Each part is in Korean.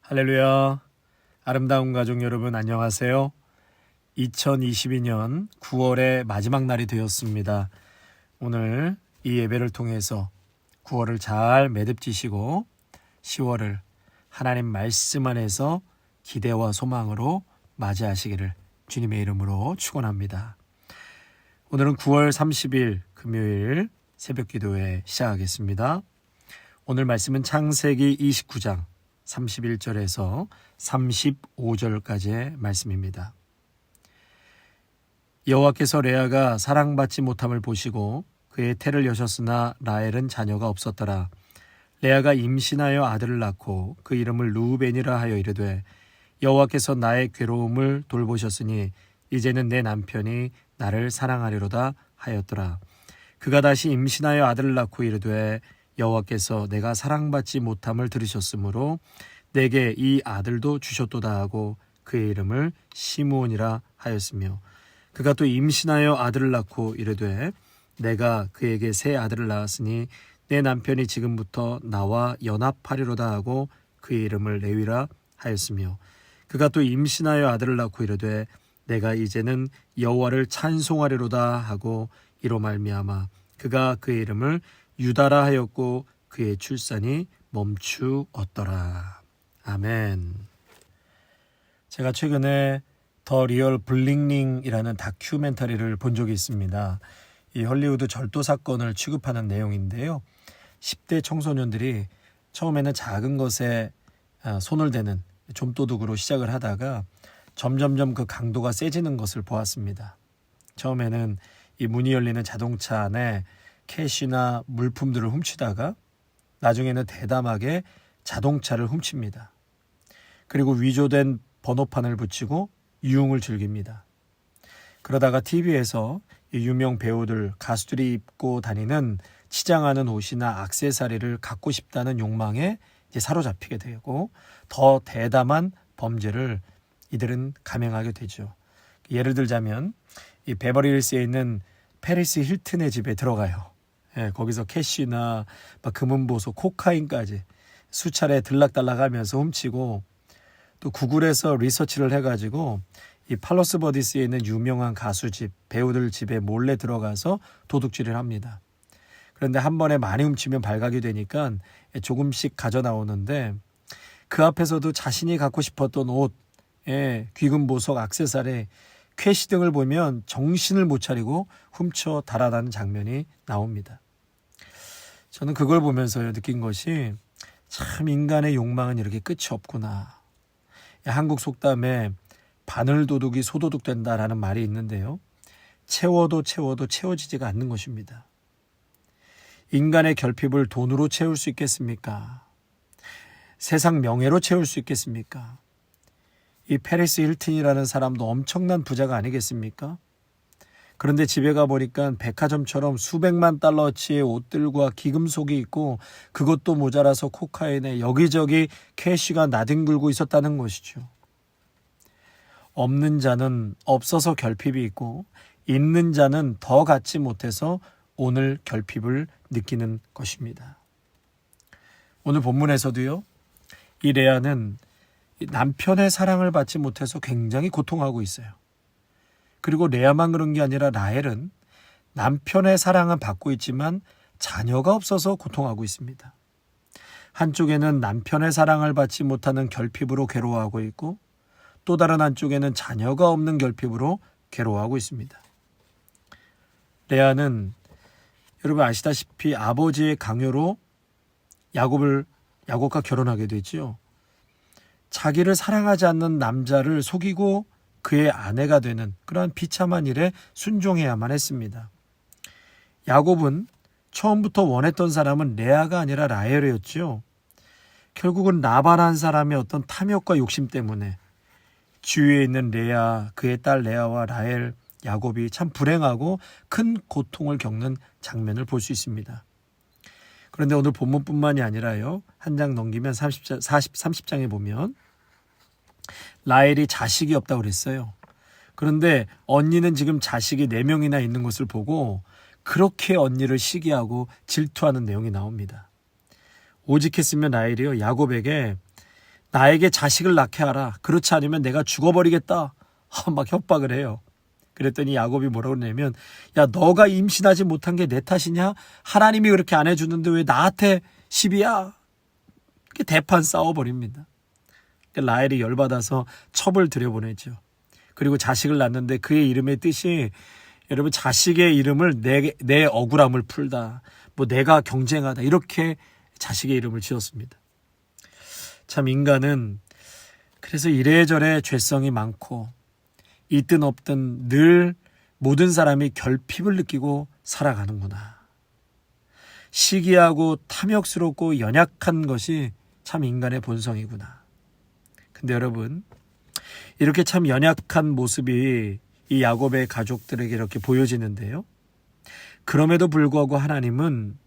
할렐루야. 아름다운 가족 여러분 안녕하세요. 2022년 9월의 마지막 날이 되었습니다. 오늘 이 예배를 통해서 9월을 잘 매듭지시고 10월을 하나님 말씀 안에서 기대와 소망으로 맞이하시기를 주님의 이름으로 축원합니다. 오늘은 9월 30일 금요일 새벽 기도회 시작하겠습니다. 오늘 말씀은 창세기 29장 31절에서 35절까지의 말씀입니다. 여호와께서 레아가 사랑받지 못함을 보시고 그의 태를 여셨으나 라헬은 자녀가 없었더라. 레아가 임신하여 아들을 낳고 그 이름을 르우벤이라 하여 이르되 여호와께서 나의 괴로움을 돌보셨으니 이제는 내 남편이 나를 사랑하리로다 하였더라. 그가 다시 임신하여 아들을 낳고 이르되 여호와께서 내가 사랑받지 못함을 들으셨으므로 내게 이 아들도 주셨도다 하고 그의 이름을 시므온이라 하였으며 그가 또 임신하여 아들을 낳고 이르되 내가 그에게 새 아들을 낳았으니 내 남편이 지금부터 나와 연합하리로다 하고 그의 이름을 레위라 하였으며 그가 또 임신하여 아들을 낳고 이르되 내가 이제는 여호와를 찬송하리로다 하고 이로 말미암아 그가 그의 이름을 유다라 하였고 그의 출산이 멈추었더라. 아멘. 제가 최근에 더 리얼 블링링이라는 다큐멘터리를 본 적이 있습니다. 이 헐리우드 절도 사건을 취급하는 내용인데요. 10대 청소년들이 처음에는 작은 것에 손을 대는 좀도둑으로 시작을 하다가 점점점 그 강도가 세지는 것을 보았습니다. 처음에는 이 문이 열리는 자동차 안에 캐시나 물품들을 훔치다가 나중에는 대담하게 자동차를 훔칩니다. 그리고 위조된 번호판을 붙이고 유흥을 즐깁니다. 그러다가 TV에서 유명 배우들, 가수들이 입고 다니는 치장하는 옷이나 액세서리를 갖고 싶다는 욕망에 이제 사로잡히게 되고 더 대담한 범죄를 이들은 감행하게 되죠. 예를 들자면 이 베버리힐스에 있는 페리스 힐튼의 집에 들어가요. 거기서 캐시나 금은보석, 코카인까지 수차례 들락달락하면서 훔치고 또 구글에서 리서치를 해가지고 이 팔로스 버디스에 있는 유명한 가수 집, 배우들 집에 몰래 들어가서 도둑질을 합니다. 그런데 한 번에 많이 훔치면 발각이 되니까 조금씩 가져 나오는데 그 앞에서도 자신이 갖고 싶었던 옷, 귀금 보석, 액세서리, 캐시 등을 보면 정신을 못 차리고 훔쳐 달아나는 장면이 나옵니다. 저는 그걸 보면서 느낀 것이 참 인간의 욕망은 이렇게 끝이 없구나. 한국 속담에 바늘도둑이 소도둑 된다라는 말이 있는데요. 채워도 채워지지가 않는 것입니다. 인간의 결핍을 돈으로 채울 수 있겠습니까? 세상 명예로 채울 수 있겠습니까? 이 페리스 힐튼이라는 사람도 엄청난 부자가 아니겠습니까? 그런데 집에 가보니까 백화점처럼 수백만 달러어치의 옷들과 기금속이 있고 그것도 모자라서 코카인에 여기저기 캐시가 나뒹굴고 있었다는 것이죠. 없는 자는 없어서 결핍이 있고 있는 자는 더 갖지 못해서 오늘 결핍을 느끼는 것입니다. 오늘 본문에서도요. 이 레아는 남편의 사랑을 받지 못해서 굉장히 고통하고 있어요. 그리고 레아만 그런 게 아니라 라헬은 남편의 사랑은 받고 있지만 자녀가 없어서 고통하고 있습니다. 한쪽에는 남편의 사랑을 받지 못하는 결핍으로 괴로워하고 있고 또 다른 한쪽에는 자녀가 없는 결핍으로 괴로워하고 있습니다. 레아는 여러분 아시다시피 아버지의 강요로 야곱과 결혼하게 되죠. 자기를 사랑하지 않는 남자를 속이고 그의 아내가 되는 그러한 비참한 일에 순종해야만 했습니다. 야곱은 처음부터 원했던 사람은 레아가 아니라 라헬이었죠. 결국은 라반한 사람의 어떤 탐욕과 욕심 때문에 주위에 있는 레아, 그의 딸 레아와 라헬, 야곱이 참 불행하고 큰 고통을 겪는 장면을 볼 수 있습니다. 그런데 오늘 본문뿐만이 아니라요. 한 장 넘기면 30장에 보면 라헬이 자식이 없다고 그랬어요. 그런데 언니는 지금 자식이 4명이나 있는 것을 보고 그렇게 언니를 시기하고 질투하는 내용이 나옵니다. 오직했으면 라헬이요 야곱에게 나에게 자식을 낳게 하라. 그렇지 않으면 내가 죽어버리겠다. 막 협박을 해요. 그랬더니 야곱이 뭐라고 그러냐면, 야, 너가 임신하지 못한 게 내 탓이냐? 하나님이 그렇게 안 해주는데 왜 나한테 시비야? 이렇게 대판 싸워버립니다. 라헬이 열받아서 첩을 들여보내죠. 그리고 자식을 낳는데 그의 이름의 뜻이, 여러분, 자식의 이름을 내 억울함을 풀다, 뭐 내가 경쟁하다, 이렇게 자식의 이름을 지었습니다. 참 인간은 그래서 이래저래 죄성이 많고 있든 없든 늘 모든 사람이 결핍을 느끼고 살아가는구나. 시기하고 탐욕스럽고 연약한 것이 참 인간의 본성이구나. 근데 여러분, 이렇게 참 연약한 모습이 이 야곱의 가족들에게 이렇게 보여지는데요. 그럼에도 불구하고 하나님은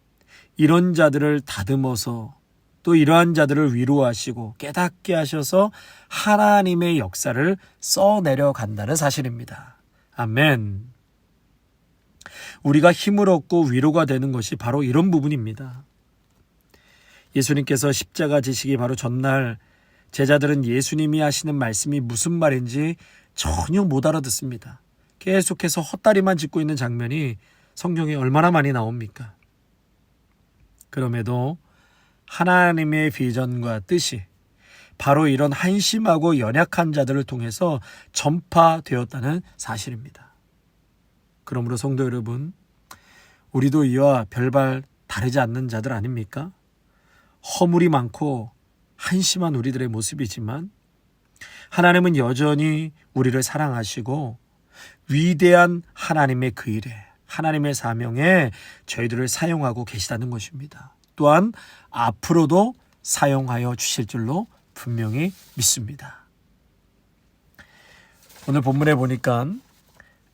이런 자들을 다듬어서 또 이러한 자들을 위로하시고 깨닫게 하셔서 하나님의 역사를 써내려간다는 사실입니다. 아멘. 우리가 힘을 얻고 위로가 되는 것이 바로 이런 부분입니다. 예수님께서 십자가 지시기 바로 전날 제자들은 예수님이 하시는 말씀이 무슨 말인지 전혀 못 알아듣습니다. 계속해서 헛다리만 짚고 있는 장면이 성경에 얼마나 많이 나옵니까? 그럼에도 하나님의 비전과 뜻이 바로 이런 한심하고 연약한 자들을 통해서 전파되었다는 사실입니다. 그러므로 성도 여러분, 우리도 이와 별반 다르지 않는 자들 아닙니까? 허물이 많고 한심한 우리들의 모습이지만 하나님은 여전히 우리를 사랑하시고 위대한 하나님의 그 일에, 하나님의 사명에 저희들을 사용하고 계시다는 것입니다. 또한 앞으로도 사용하여 주실 줄로 분명히 믿습니다. 오늘 본문에 보니까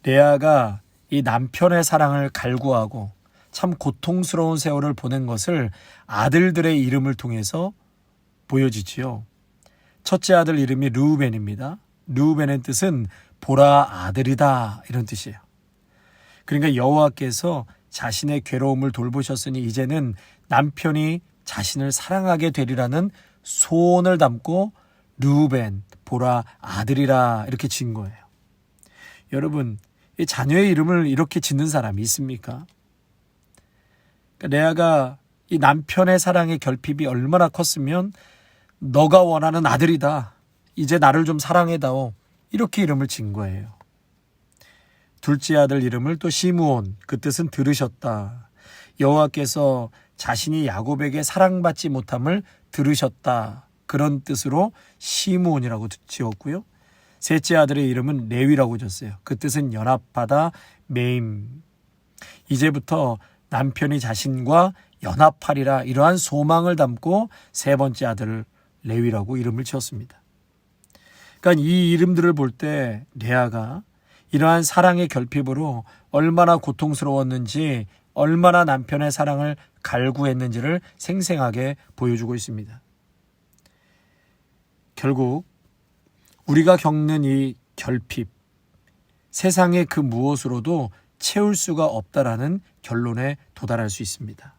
레아가 이 남편의 사랑을 갈구하고 참 고통스러운 세월을 보낸 것을 아들들의 이름을 통해서 보여지지요. 첫째 아들 이름이 르우벤입니다. 르우벤의 뜻은 보라 아들이다, 이런 뜻이에요. 그러니까 여호와께서 자신의 괴로움을 돌보셨으니 이제는 남편이 자신을 사랑하게 되리라는 소원을 담고 르우벤, 보라 아들이라, 이렇게 지은 거예요. 여러분, 이 자녀의 이름을 이렇게 짓는 사람이 있습니까? 그러니까 레아가 이 남편의 사랑의 결핍이 얼마나 컸으면 너가 원하는 아들이다, 이제 나를 좀 사랑해다오, 이렇게 이름을 지은 거예요. 둘째 아들 이름을 또 시므온, 그 뜻은 들으셨다. 여호와께서 자신이 야곱에게 사랑받지 못함을 들으셨다, 그런 뜻으로 시므온이라고 지었고요. 셋째 아들의 이름은 레위라고 졌어요. 그 뜻은 연합하다, 매임. 이제부터 남편이 자신과 연합하리라, 이러한 소망을 담고 세 번째 아들을 레위라고 이름을 지었습니다. 그러니까 이 이름들을 볼 때 레아가 이러한 사랑의 결핍으로 얼마나 고통스러웠는지, 얼마나 남편의 사랑을 갈구했는지를 생생하게 보여주고 있습니다. 결국 우리가 겪는 이 결핍, 세상의 그 무엇으로도 채울 수가 없다라는 결론에 도달할 수 있습니다.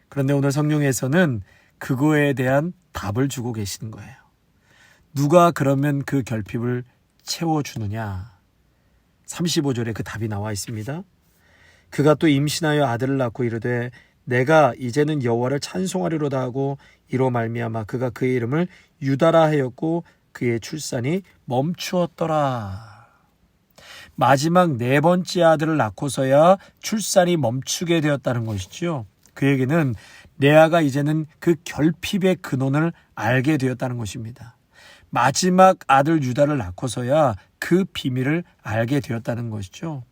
그런데 오늘 성경에서는 그거에 대한 답을 주고 계시는 거예요. 누가 그러면 그 결핍을 채워주느냐? 35절에 그 답이 나와 있습니다. 그가 또 임신하여 아들을 낳고 이르되 내가 이제는 여호와를 찬송하리로다 하고 이로 말미암아 그가 그의 이름을 유다라 하였고 그의 출산이 멈추었더라. 마지막 네 번째 아들을 낳고서야 출산이 멈추게 되었다는 것이죠. 그에게는 레아가 이제는 그 결핍의 근원을 알게 되었다는 것입니다. 마지막 아들 유다를 낳고서야 그 비밀을 알게 되었다는 것이죠.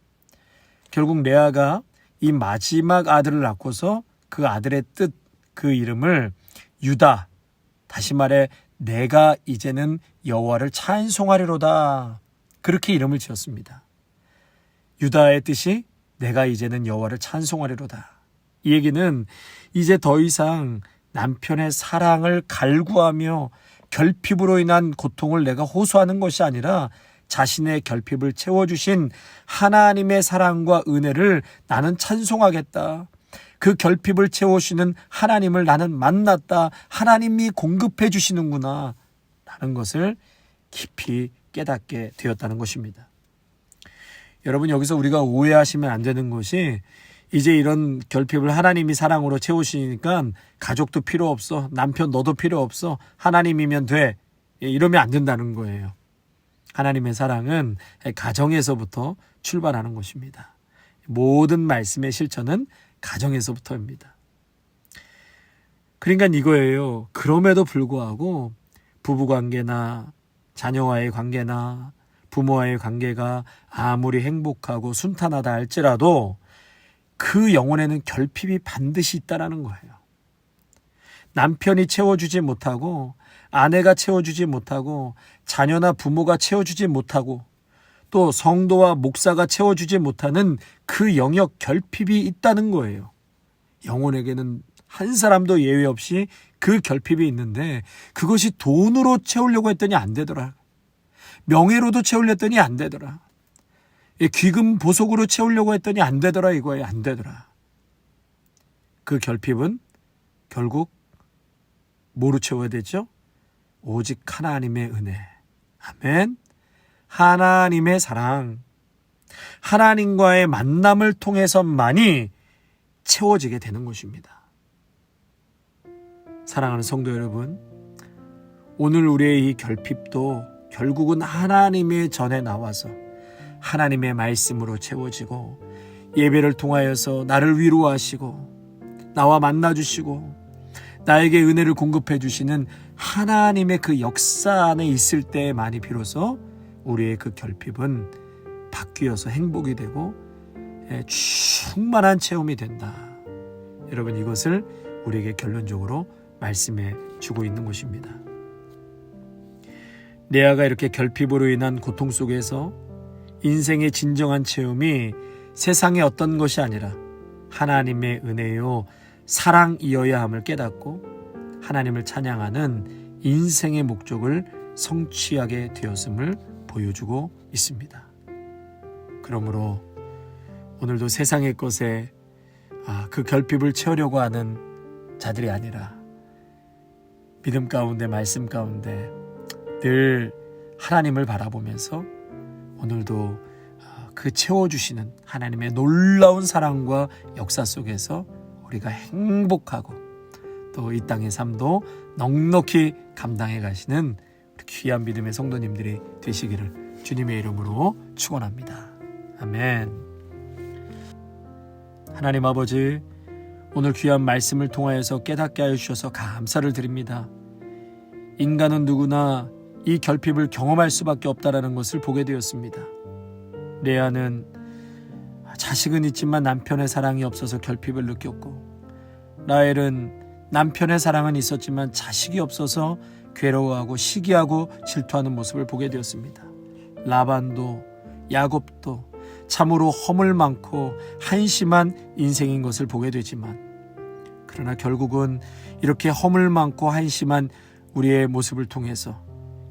결국 레아가 이 마지막 아들을 낳고서 그 아들의 뜻, 그 이름을 유다, 다시 말해 내가 이제는 여호와를 찬송하리로다, 그렇게 이름을 지었습니다. 유다의 뜻이 내가 이제는 여호와를 찬송하리로다. 이 얘기는 이제 더 이상 남편의 사랑을 갈구하며 결핍으로 인한 고통을 내가 호소하는 것이 아니라 자신의 결핍을 채워주신 하나님의 사랑과 은혜를 나는 찬송하겠다. 그 결핍을 채워주시는 하나님을 나는 만났다. 하나님이 공급해 주시는구나 라는 것을 깊이 깨닫게 되었다는 것입니다. 여러분, 여기서 우리가 오해하시면 안 되는 것이, 이제 이런 결핍을 하나님이 사랑으로 채우시니까 가족도 필요 없어, 남편 너도 필요 없어, 하나님이면 돼, 이러면 안 된다는 거예요. 하나님의 사랑은 가정에서부터 출발하는 것입니다. 모든 말씀의 실천은 가정에서부터입니다. 그러니까 이거예요. 그럼에도 불구하고 부부관계나 자녀와의 관계나 부모와의 관계가 아무리 행복하고 순탄하다 할지라도 그 영혼에는 결핍이 반드시 있다라는 거예요. 남편이 채워주지 못하고, 아내가 채워주지 못하고, 자녀나 부모가 채워주지 못하고, 또 성도와 목사가 채워주지 못하는 그 영역 결핍이 있다는 거예요. 영혼에게는 한 사람도 예외 없이 그 결핍이 있는데, 그것이 돈으로 채우려고 했더니 안 되더라. 명예로도 채우려 했더니 안 되더라. 귀금 보석으로 채우려고 했더니 안 되더라, 이거예요. 안 되더라. 그 결핍은 결국 뭐로 채워야 되죠? 오직 하나님의 은혜. 아멘. 하나님의 사랑. 하나님과의 만남을 통해서만이 채워지게 되는 것입니다. 사랑하는 성도 여러분, 오늘 우리의 이 결핍도 결국은 하나님의 전에 나와서 하나님의 말씀으로 채워지고, 예배를 통하여서 나를 위로하시고 나와 만나주시고 나에게 은혜를 공급해 주시는 하나님의 그 역사 안에 있을 때만이 비로소 우리의 그 결핍은 바뀌어서 행복이 되고 충만한 체험이 된다. 여러분, 이것을 우리에게 결론적으로 말씀해 주고 있는 것입니다. 레아가 이렇게 결핍으로 인한 고통 속에서 인생의 진정한 체험이 세상의 어떤 것이 아니라 하나님의 은혜요 사랑이어야 함을 깨닫고 하나님을 찬양하는 인생의 목적을 성취하게 되었음을 보여주고 있습니다. 그러므로 오늘도 세상의 것에 그 결핍을 채우려고 하는 자들이 아니라 믿음 가운데, 말씀 가운데 늘 하나님을 바라보면서 오늘도 그 채워주시는 하나님의 놀라운 사랑과 역사 속에서 우리가 행복하고 또 이 땅의 삶도 넉넉히 감당해 가시는 귀한 믿음의 성도님들이 되시기를 주님의 이름으로 축원합니다. 아멘. 하나님 아버지, 오늘 귀한 말씀을 통하여서 깨닫게 하여 주셔서 감사를 드립니다. 인간은 누구나 이 결핍을 경험할 수밖에 없다라는 것을 보게 되었습니다. 레아는 자식은 있지만 남편의 사랑이 없어서 결핍을 느꼈고, 라헬은 남편의 사랑은 있었지만 자식이 없어서 괴로워하고 시기하고 질투하는 모습을 보게 되었습니다. 라반도 야곱도 참으로 허물 많고 한심한 인생인 것을 보게 되지만, 그러나 결국은 이렇게 허물 많고 한심한 우리의 모습을 통해서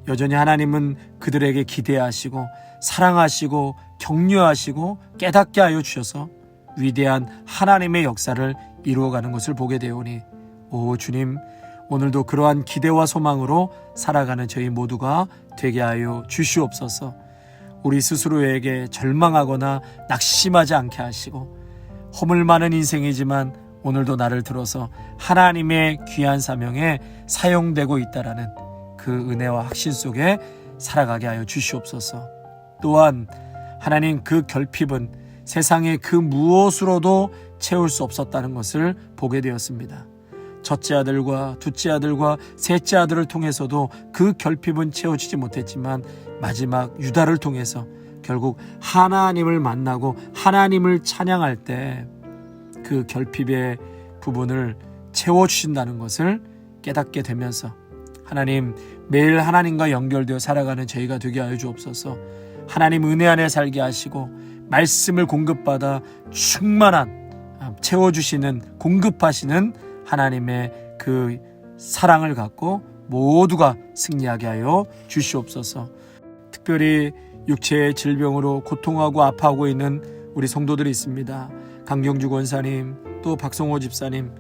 여전히 하나님은 그들에게 기대하시고 사랑하시고 격려하시고 깨닫게 하여 주셔서 위대한 하나님의 역사를 이루어가는 것을 보게 되오니, 오 주님, 오늘도 그러한 기대와 소망으로 살아가는 저희 모두가 되게 하여 주시옵소서. 우리 스스로에게 절망하거나 낙심하지 않게 하시고, 허물 많은 인생이지만 오늘도 나를 들어서 하나님의 귀한 사명에 사용되고 있다라는 그 은혜와 확신 속에 살아가게 하여 주시옵소서. 또한 하나님, 그 결핍은 세상의 그 무엇으로도 채울 수 없었다는 것을 보게 되었습니다. 첫째 아들과 둘째 아들과 셋째 아들을 통해서도 그 결핍은 채워지지 못했지만, 마지막 유다를 통해서 결국 하나님을 만나고 하나님을 찬양할 때 그 결핍의 부분을 채워주신다는 것을 깨닫게 되면서, 하나님, 매일 하나님과 연결되어 살아가는 저희가 되게 하여 주옵소서. 하나님 은혜 안에 살게 하시고 말씀을 공급받아 충만한 채워주시는, 공급하시는 하나님의 그 사랑을 갖고 모두가 승리하게 하여 주시옵소서. 특별히 육체의 질병으로 고통하고 아파하고 있는 우리 성도들이 있습니다. 강경주 권사님, 또 박성호 집사님,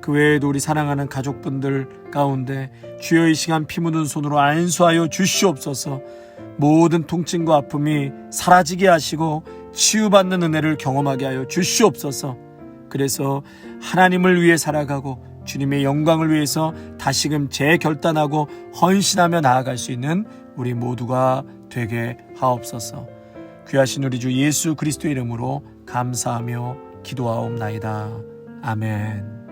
그 외에도 우리 사랑하는 가족분들 가운데 주여 이 시간 피 묻은 손으로 안수하여 주시옵소서. 모든 통증과 아픔이 사라지게 하시고 치유받는 은혜를 경험하게 하여 주시옵소서. 그래서 하나님을 위해 살아가고 주님의 영광을 위해서 다시금 재결단하고 헌신하며 나아갈 수 있는 우리 모두가 되게 하옵소서. 귀하신 우리 주 예수 그리스도의 이름으로 감사하며 기도하옵나이다. 아멘.